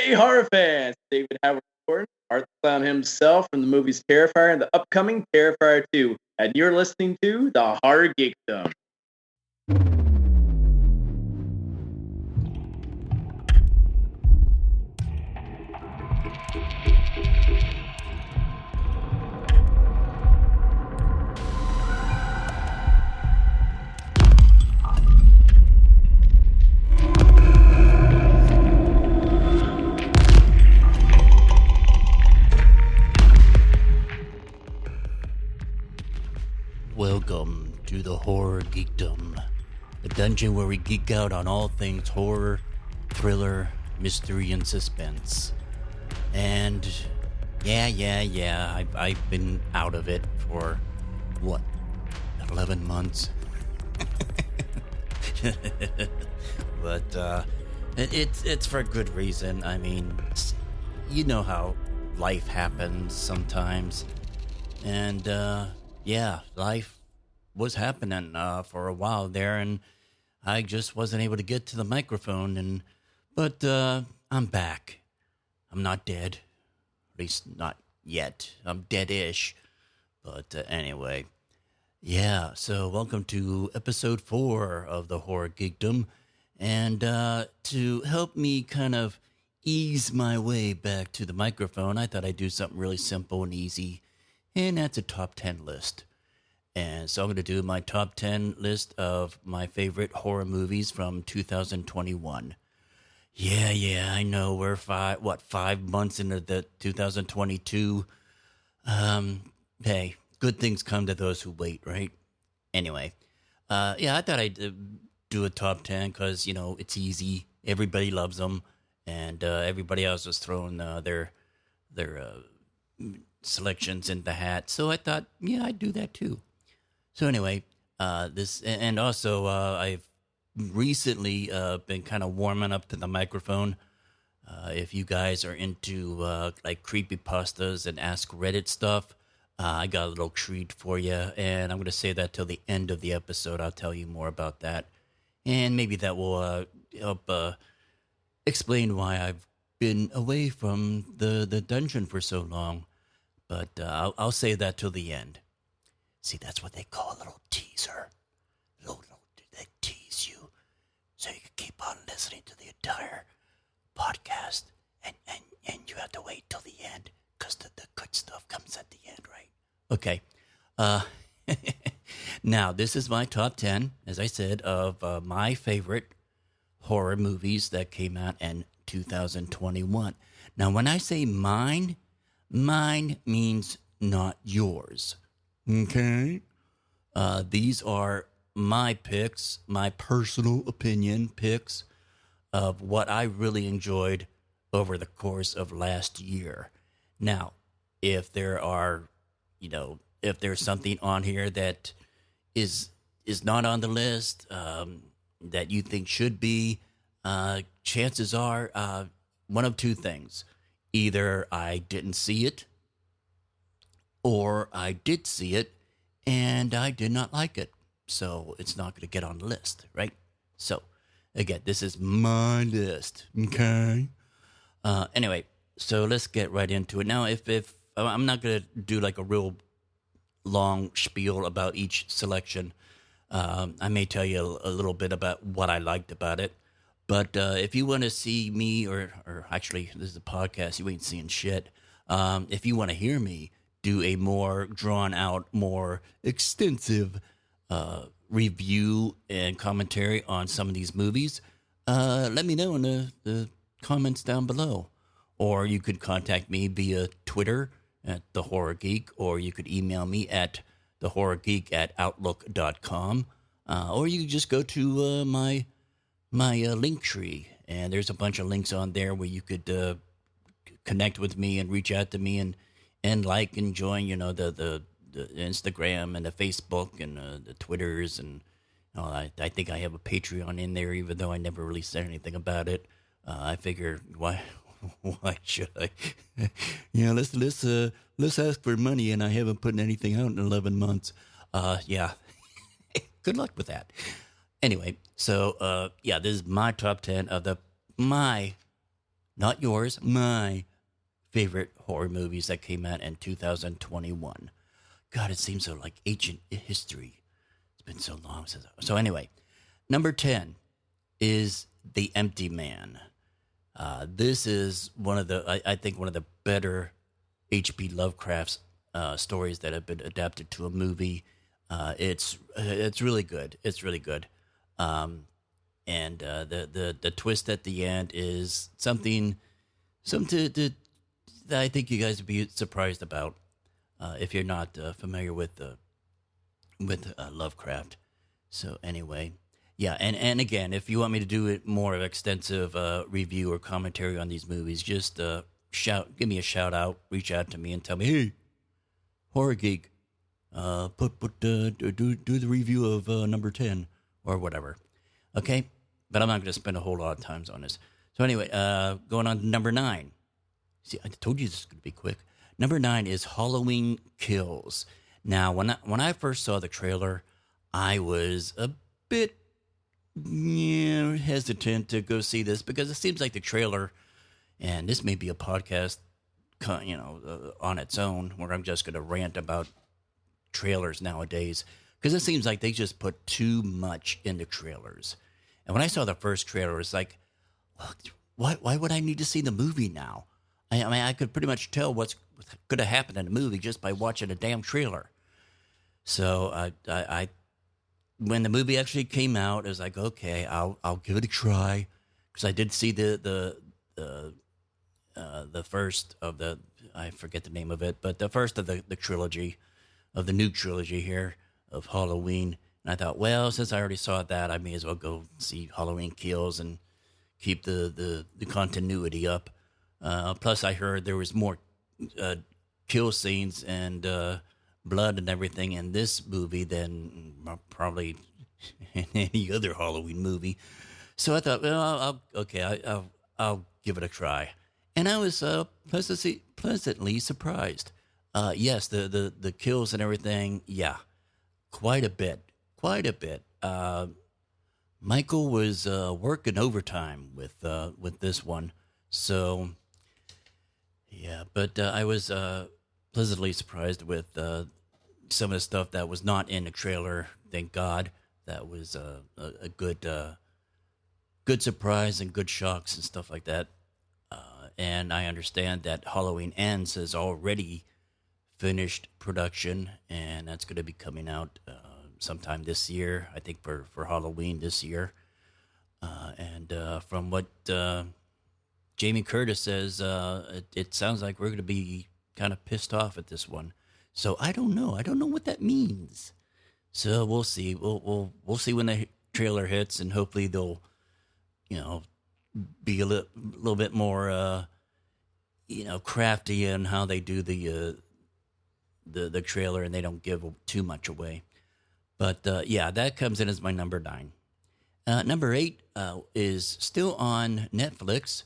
Hey, horror fans! David Howard Gordon, Art the Clown himself from the movies Terrifier and the upcoming Terrifier 2. And you're listening to the Horror Geekdom. Welcome to the Horror Geekdom, the dungeon where we geek out on all things horror, thriller, mystery, and suspense. And I've been out of it for, 11 months? But it's for good reason. I mean, you know how life happens sometimes. And, life was happening for a while there, and I just wasn't able to get to the microphone. But I'm back. I'm not dead, at least not yet. I'm dead-ish, but anyway, yeah. So welcome to episode 4 of the Horror Geekdom, and to help me kind of ease my way back to the microphone, I thought I'd do something really simple and easy. And that's a top 10 list. And so I'm going to do my top 10 list of my favorite horror movies from 2021. Yeah, I know we're 5 months into the 2022. Hey, good things come to those who wait, right? Anyway, I thought I'd do a top 10 because, it's easy. Everybody loves them. And everybody else was throwing their selections in the hat, so I thought, I'd do that too. So anyway, I've recently been kind of warming up to the microphone. If you guys are into like creepypastas and Ask Reddit stuff, I got a little treat for you, and I'm going to say that till the end of the episode. I'll tell you more about that, and maybe that will help explain why I've been away from the dungeon for so long. But I'll say that till the end. See, that's what they call a little teaser. They tease you so you can keep on listening to the entire podcast. And you have to wait till the end because the good stuff comes at the end, right? Okay. Now, this is my top 10, as I said, of my favorite horror movies that came out in 2021. Now, when I say mine means not yours. Okay? These are my picks, my personal opinion picks of what I really enjoyed over the course of last year. Now, if there are, if there's something on here that is not on the list, that you think should be, chances are one of two things. Either I didn't see it, or I did see it, and I did not like it. So it's not going to get on the list, right? So, again, this is my list, okay? Anyway, so let's get right into it. Now, if I'm not going to do like a real long spiel about each selection. I may tell you a little bit about what I liked about it. But if you want to see me, or actually, this is a podcast, you ain't seeing shit. If you want to hear me do a more drawn out, more extensive review and commentary on some of these movies, let me know in the comments down below. Or you could contact me via Twitter at The Horror Geek, or you could email me at thehorrorgeek@outlook.com. Or you could just go to my link tree, and there's a bunch of links on there where you could connect with me and reach out to me and like and join, the Instagram and the Facebook and the Twitters, and I think I have a Patreon in there, even though I never really said anything about it. I figure why should I? Let's ask for money, and I haven't put anything out in 11 months. Good luck with that. Anyway, so this is my top 10 of my Not yours, my favorite horror movies that came out in 2021. God, it seems so like ancient history. It's been so long since. So anyway, number 10 is The Empty Man. This is one of I think one of the better H.P. Lovecraft's stories that have been adapted to a movie. It's really good. It's really good. And the twist at the end is something that I think you guys would be surprised about if you're not familiar with Lovecraft. So anyway, yeah, and again, if you want me to do it more of extensive review or commentary on these movies, just give me a shout out, reach out to me, and tell me, hey, Horror Geek, do the review of number 10 or whatever. Okay, but I'm not going to spend a whole lot of time on this. So anyway, going on to number 9. See, I told you this is going to be quick. Number 9 is Halloween Kills. Now, when I first saw the trailer, I was a bit hesitant to go see this because it seems like the trailer, and this may be a podcast, on its own, where I'm just going to rant about trailers nowadays, because it seems like they just put too much into trailers. And when I saw the first trailer, it's like, why would I need to see the movie now? I mean, I could pretty much tell what's going to happen in the movie just by watching a damn trailer. So I when the movie actually came out, I was like, okay, I'll give it a try, because I did see the first of the, I forget the name of it, but the first of the trilogy, of the new trilogy here of Halloween. And I thought, well, since I already saw that, I may as well go see Halloween Kills and keep the continuity up. Plus, I heard there was more kill scenes and blood and everything in this movie than probably in any other Halloween movie. So I thought, well, I'll give it a try. And I was pleasantly surprised. Yes, the kills and everything, yeah, quite a bit. Michael was working overtime with this one, so yeah. But I was pleasantly surprised with some of the stuff that was not in the trailer. Thank God, that was a good surprise and good shocks and stuff like that. And I understand that Halloween Ends has already finished production, and that's going to be coming out sometime this year, I think for Halloween this year. And from what Jamie Curtis says, it sounds like we're going to be kind of pissed off at this one. So I don't know what that means. So we'll see. We'll see when the trailer hits, and hopefully they'll, be a little bit more, crafty in how they do the trailer, and they don't give too much away. But yeah, that comes in as my number 9. Number 8 is still on Netflix.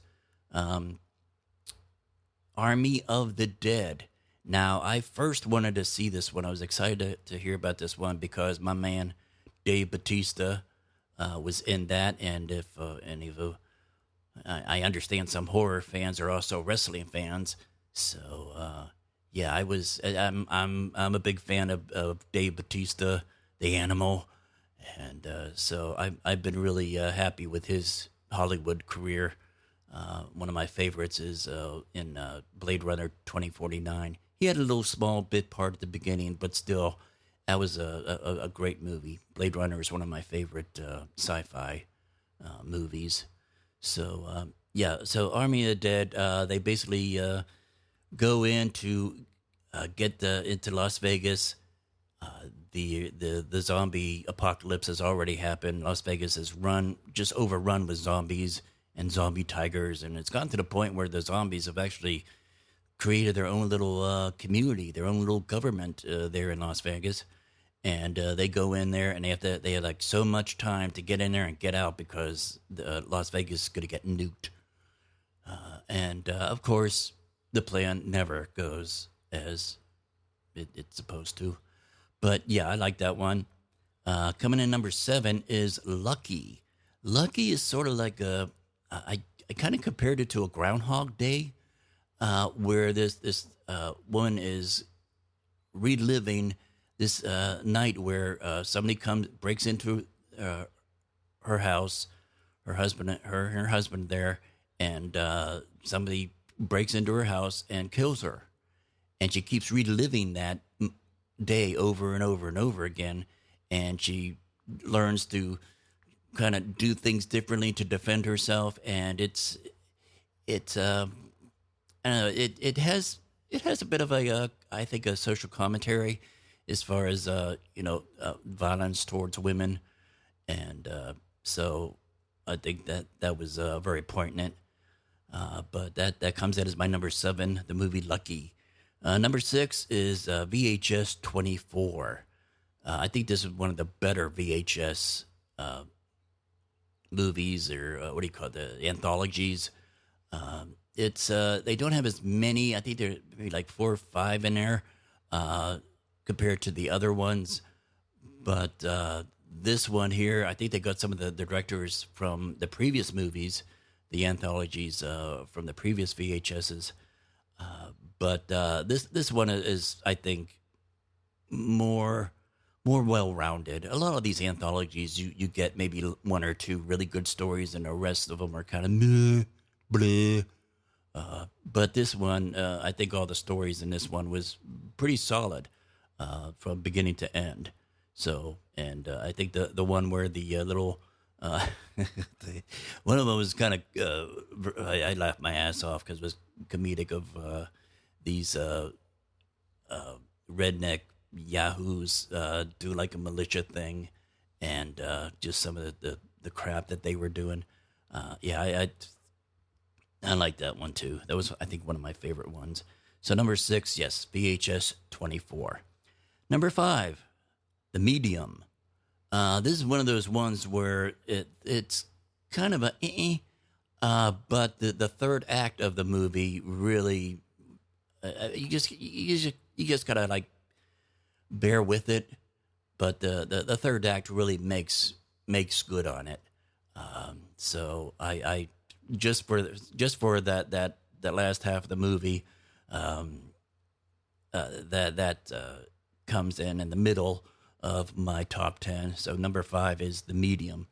Army of the Dead. Now, I first wanted to see this one. I was excited to hear about this one because my man Dave Bautista was in that, and if any of I understand some horror fans are also wrestling fans, so yeah, I'm a big fan of Dave Bautista, the Animal, and so I've been really happy with his Hollywood career. One of my favorites is in Blade Runner 2049. He had a little small bit part at the beginning, but still, that was a great movie. Blade Runner is one of my favorite sci-fi movies. So yeah, so Army of the Dead, they basically go in to get into Las Vegas. The zombie apocalypse has already happened. Las Vegas is just overrun with zombies and zombie tigers, and it's gotten to the point where the zombies have actually created their own little community, their own little government there in Las Vegas. And they go in there, and they have like so much time to get in there and get out because Las Vegas is going to get nuked. And of course, the plan never goes as it's supposed to. But yeah, I like that one. Coming in number 7 is Lucky. Lucky is sort of like I I kind of compared it to a Groundhog Day, where this woman is reliving this night where somebody comes breaks into uh, her house, her husband there, and somebody breaks into her house and kills her, and she keeps reliving that day over and over and over again, and she learns to kind of do things differently to defend herself, and it's I don't know, it has a bit of a I think a social commentary as far as violence towards women, and so I think that was very poignant. But that comes in as my number seven, the movie Lucky. Number six is VHS 24. I think this is one of the better VHS movies, or what do you call it, the anthologies. It's they don't have as many. I think there are maybe like four or five in there uh, compared to the other ones. But this one here, I think they got some of the directors from the previous movies, the anthologies from the previous VHSs. But this one is, I think, more more well rounded. A lot of these anthologies, you get maybe one or two really good stories, and the rest of them are kind of meh, bleh. But this one, I think all the stories in this one was pretty solid from beginning to end. So, and I think the one where the little one of them was kind of I laughed my ass off because it was comedic of these redneck yahoos do like a militia thing, and just some of the crap that they were doing. Yeah, I like that one too. That was, I think, one of my favorite ones. So number six, yes, VHS 24. Number five, The Medium. This is one of those ones where it's kind of but the third act of the movie really you just gotta like bear with it. But the third act really makes good on it. So I just for that last half of the movie, um, that comes in the middle of my top 10. So number five is The Medium.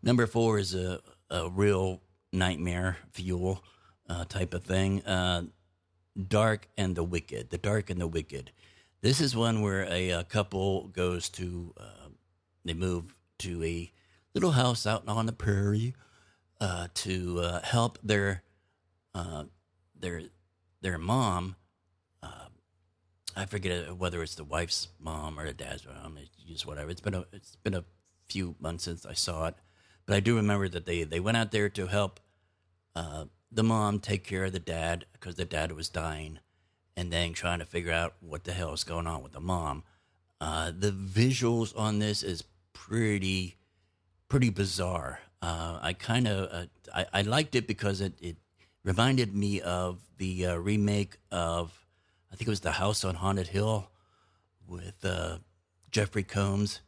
Number four is a real nightmare fuel type of thing. Dark and the Wicked. The Dark and the Wicked. This is one where a couple goes to, they move to a little house out on the prairie to help uh, their their mom. I forget whether it's the wife's mom or the dad's mom. It's just whatever. It's been a few months since I saw it, but I do remember that they went out there to help the mom take care of the dad because the dad was dying, and then trying to figure out what the hell is going on with the mom. The visuals on this is pretty bizarre. I kind of I liked it because it reminded me of the remake of, I think it was The House on Haunted Hill with Jeffrey Combs,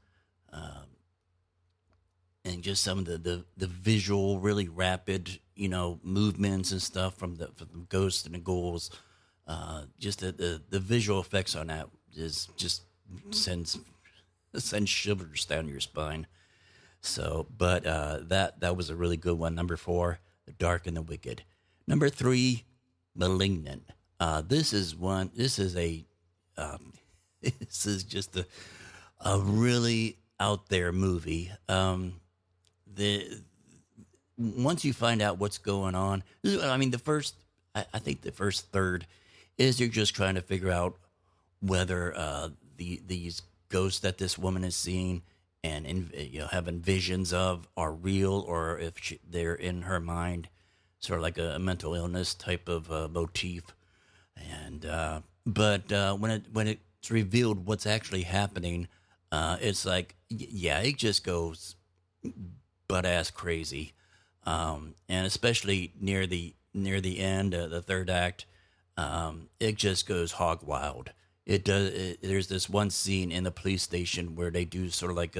and just some of the visual, really rapid, movements and stuff from the ghosts and the ghouls. Just the visual effects on that is just sends shivers down your spine. So, but that was a really good one. Number four, The Dark and the Wicked. Number three, Malignant. This is one. This is a. This is just a really out there movie. The Once you find out what's going on, I mean, I think the first third is you're just trying to figure out whether these ghosts that this woman is seeing and having visions of are real, or if they're in her mind, sort of like a mental illness type of motif. And but when it's revealed what's actually happening, it's like, yeah, it just goes butt ass crazy, and especially near the end, the third act, it just goes hog wild. It does. There's this one scene in the police station where they do sort of like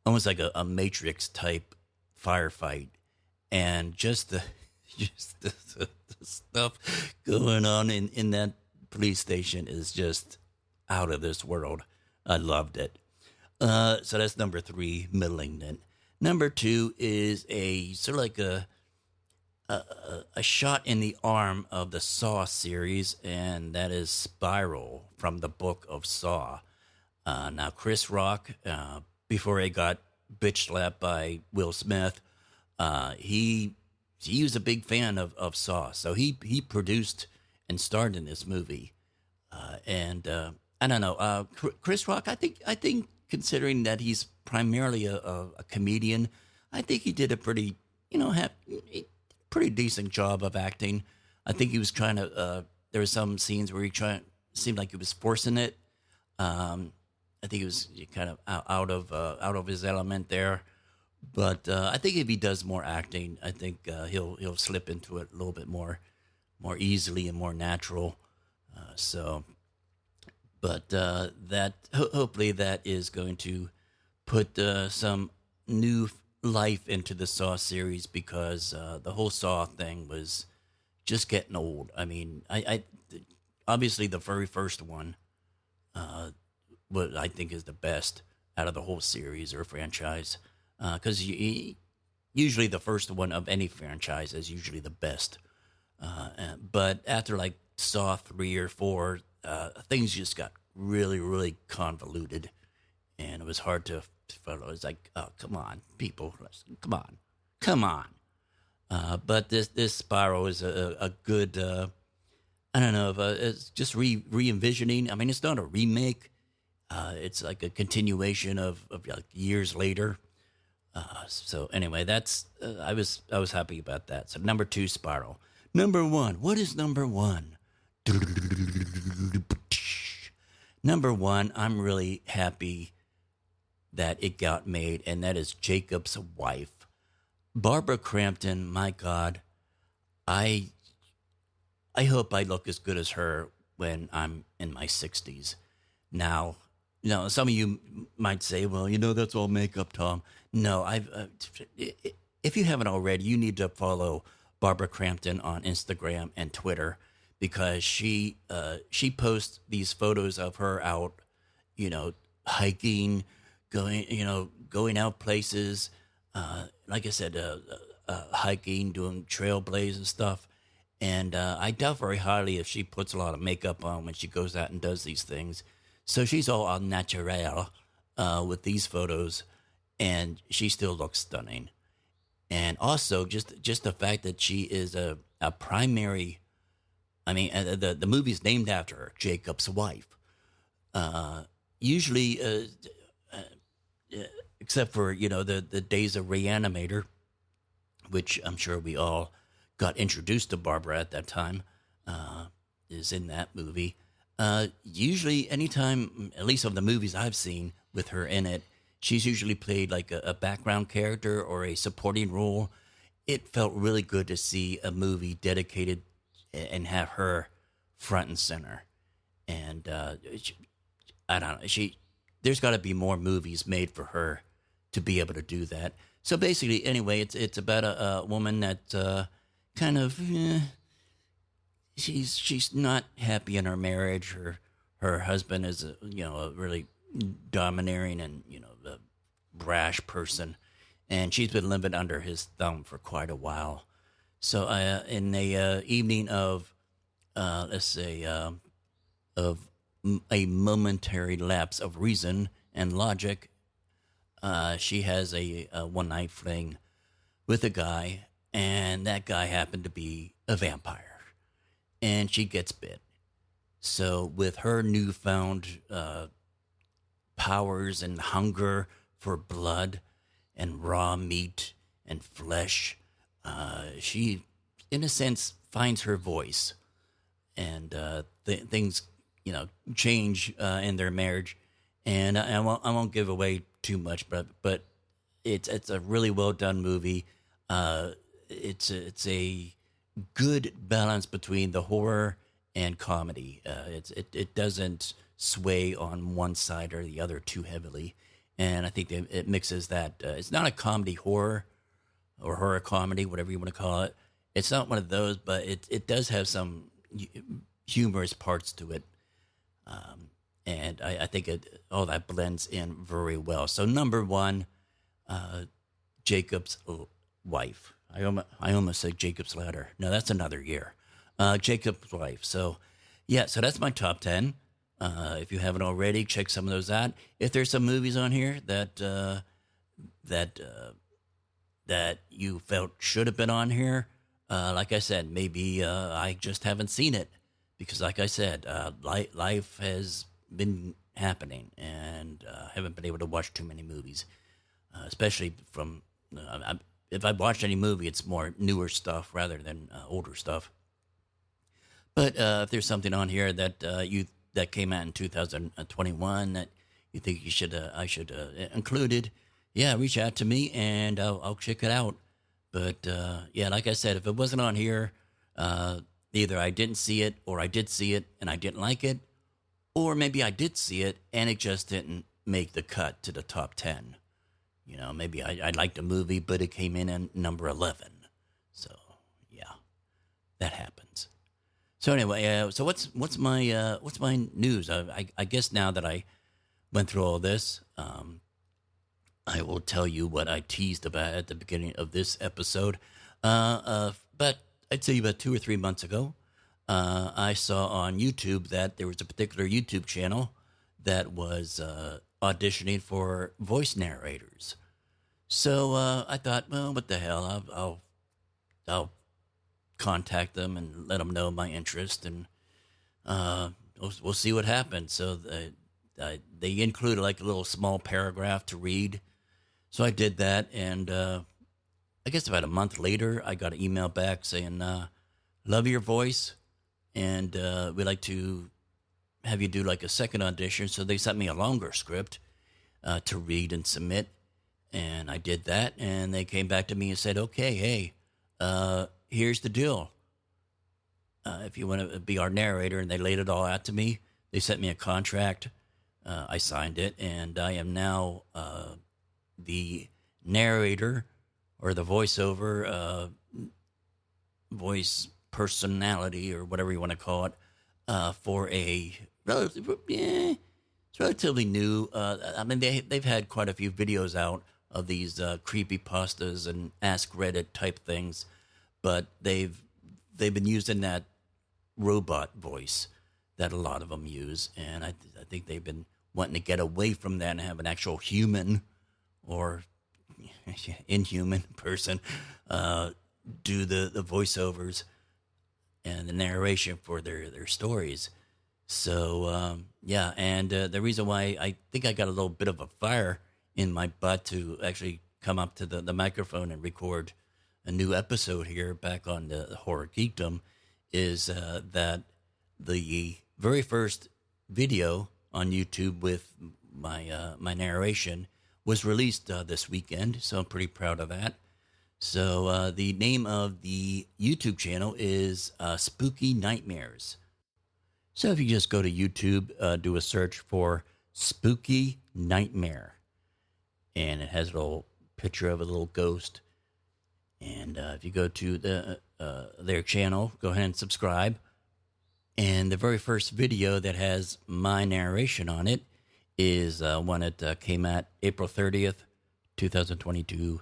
almost like a Matrix type firefight, and just the just the stuff going on in that police station is just out of this world. I loved it. So that's number three, Malignant. Number two is a sort of like a shot in the arm of the Saw series, and that is Spiral from the Book of Saw. Now, Chris Rock, before he got bitch slapped by Will Smith, he was a big fan of Saw, so he produced and starred in this movie. And I don't know, Chris Rock. I think considering that he's primarily a comedian, I think he did a pretty pretty decent job of acting. I think he was trying to. There were some scenes where seemed like he was forcing it. I think he was kind of out of his element there. But I think if he does more acting, I think he'll slip into it a little bit more easily and more natural. So, but that hopefully that is going to put some new life into the Saw series, because the whole Saw thing was just getting old. I mean, I obviously the very first one, what I think is the best out of the whole series or franchise, because usually the first one of any franchise is usually the best. But after like Saw 3 or 4, things just got really, really convoluted, and it was hard to follow. It was like, oh, come on, people, come on. But this Spiral is a good, I don't know, it's just re-envisioning. I mean, it's not a remake. It's like a continuation of like years later. So anyway, that's I was happy about that. So number 2, Spiral. Number 1. What is number 1? Number 1, I'm really happy that it got made, and that is Jacob's Wife. Barbara Crampton, my God, I hope I look as good as her when I'm in my 60s. Now, some of you might say, well, that's all makeup, Tom. No, if you haven't already, you need to follow Barbara Crampton on Instagram and Twitter, because she posts these photos of her out, hiking, going out places, like I said, hiking, doing trailblaze and stuff. And I doubt very highly if she puts a lot of makeup on when she goes out and does these things. So she's all au naturel with these photos, and she still looks stunning. And also, just the fact that she is a primary. I mean, the movie's named after her, Jacob's Wife. Usually, except for the days of Reanimator, which I'm sure we all got introduced to Barbara at that time, is in that movie. Usually, anytime, at least of the movies I've seen with her in it, she's usually played like a background character or a supporting role. It felt really good to see a movie dedicated and have her front and center. And I don't know, there's got to be more movies made for her to be able to do that. So basically, anyway, it's about a woman that kind of she's not happy in her marriage. Her husband is a really domineering and a brash person, and she's been living under his thumb for quite a while. So in the evening of let's say of a momentary lapse of reason and logic, she has a one night fling with a guy, and that guy happened to be a vampire, and she gets bit. So with her newfound powers and hunger for blood and raw meat and flesh, she, in a sense, finds her voice, and things, change in their marriage. And I won't give away too much, but it's a really well done movie. It's a good balance between the horror and comedy. It doesn't sway on one side or the other too heavily, and I think it mixes that. It's not a comedy horror, or horror comedy, whatever you want to call it. It's not one of those, but it does have some humorous parts to it. And I think all that blends in very well. So number one, Jacob's wife. I almost said Jacob's ladder. No, that's another year. Jacob's wife. So yeah, so that's my top 10. If you haven't already, check some of those out. If there's some movies on here that you felt should have been on here, like I said, maybe I just haven't seen it because, like I said, life has been happening, and haven't been able to watch too many movies, especially from. If I watch any movie, it's more newer stuff rather than older stuff. But if there's something on here that came out in 2021 that you think I should included, yeah, reach out to me and I'll check it out. But yeah, like I said, if it wasn't on here, either I didn't see it or I did see it and I didn't like it, or maybe I did see it and it just didn't make the cut to the top 10. You know, maybe I liked the movie, but it came in at number 11. So yeah, that happens. So anyway, so what's my news? I guess now that I went through all this, I will tell you what I teased about at the beginning of this episode. But I'd say about 2 or 3 months ago, I saw on YouTube that there was a particular YouTube channel that was auditioning for voice narrators. So I thought, well, what the hell? I'll contact them and let them know my interest, and we'll see what happens. So they included like a little small paragraph to read. So I did that, and I guess about a month later, I got an email back saying, "Love your voice, and we'd like to have you do like a second audition." So they sent me a longer script to read and submit, and I did that. And they came back to me and said, "Okay, hey, here's the deal. If you want to be our narrator," and they laid it all out to me. They sent me a contract. I signed it, and I am now the narrator or the voiceover voice personality or whatever you want to call it for a it's relatively new. I mean, they've had quite a few videos out of these creepy pastas and Ask Reddit type things, but they've been using that robot voice that a lot of them use, and I think they've been wanting to get away from that and have an actual human or inhuman person do the voiceovers and the narration for their stories. So yeah, and the reason why I think I got a little bit of a fire in my butt to actually come up to the microphone and record a new episode here back on the Horror Geekdom is that the very first video on YouTube with my narration was released this weekend, so I'm pretty proud of that. So the name of the YouTube channel is Spooky Nightmares. So if you just go to YouTube, do a search for Spooky Nightmare, and it has a little picture of a little ghost. And if you go to their channel, go ahead and subscribe. And the very first video that has my narration on it is one that came out April 30th, 2022.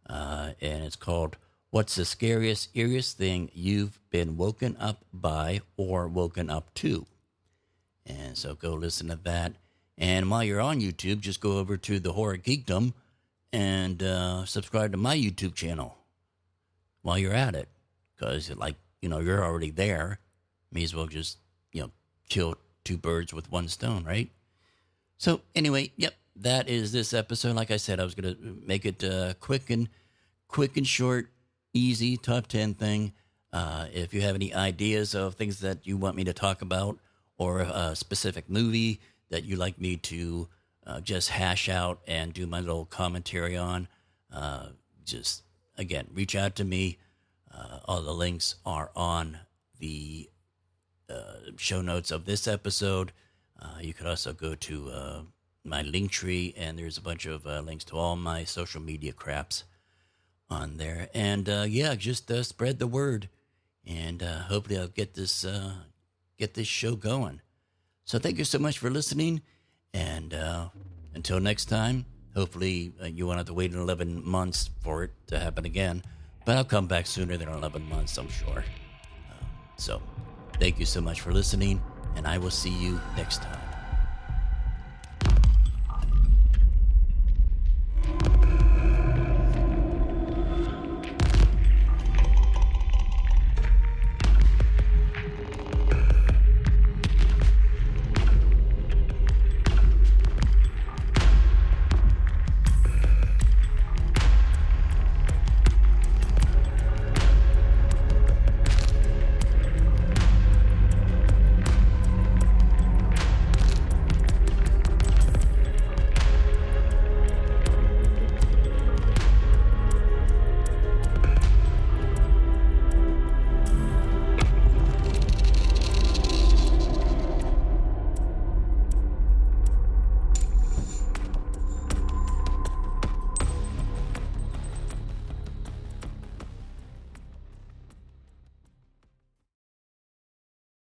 And it's called "What's the Scariest, Eeriest Thing You've Been Woken Up By or Woken Up To?" And so go listen to that. And while you're on YouTube, just go over to the Horror Geekdom and subscribe to my YouTube channel while you're at it. Because, you're already there. May as well just, kill two birds with one stone, right? So anyway, yep, that is this episode. Like I said, I was going to make it quick and short, easy, top 10 thing. If you have any ideas of things that you want me to talk about or a specific movie that you'd like me to just hash out and do my little commentary on, just, again, reach out to me. All the links are on the show notes of this episode. You could also go to my link tree, and there's a bunch of links to all my social media craps on there. And yeah, just spread the word, and hopefully I'll get this show going. So thank you so much for listening, and until next time, hopefully you won't have to wait 11 months for it to happen again, but I'll come back sooner than 11 months, I'm sure. So thank you so much for listening, and I will see you next time.